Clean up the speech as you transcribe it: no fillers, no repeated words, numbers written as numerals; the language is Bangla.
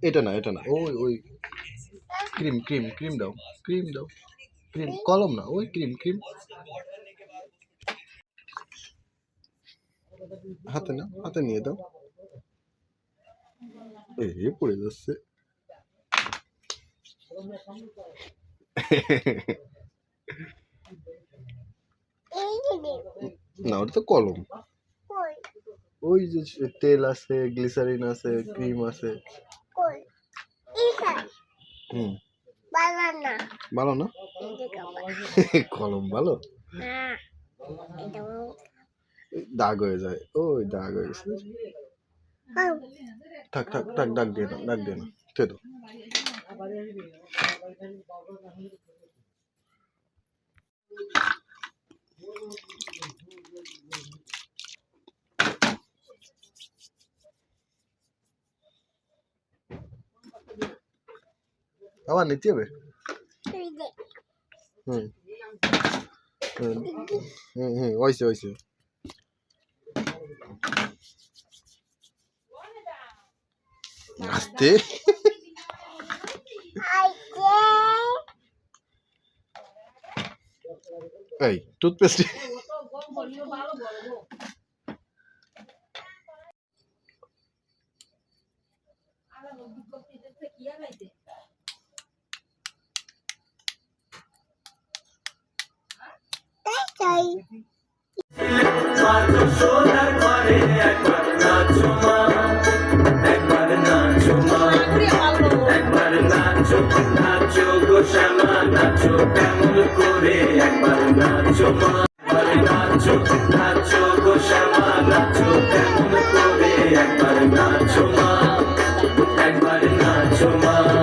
এটা না এটা না, ওই ওই ক্রিম ক্রিম ক্রিম দাও, ক্রিম দাও, ক্রিম, কলম না, ওই ক্রিম ক্রিম। হাতে না, হাতে নিয়ে দাও। এ পড়ে যাচ্ছে। না, ওটা তো কলম। ওই যে তেল আছে, গ্লিসারিন আছে, ক্রিম আছে। হুম, ভালো না? কলম ভালো? দাগ হয়ে যায়, ওই দাগ হয়ে গেছে। থাক থাক থাক, ডাক দিয়ে না, ডাক দিয়ে না, থে দাও। আবার নিতে হবে। হুম হুম হুম হুম, হয়েছে হয়েছে। আস্তে। এই টুথপেস্ট। নাচো গো শ্যামা নাচো কেমন করে একবার নাচো মা, নাচো নাচো গো শ্যামা নাচো কেমন করে একবার নাচো মা, একবার নাচো মা।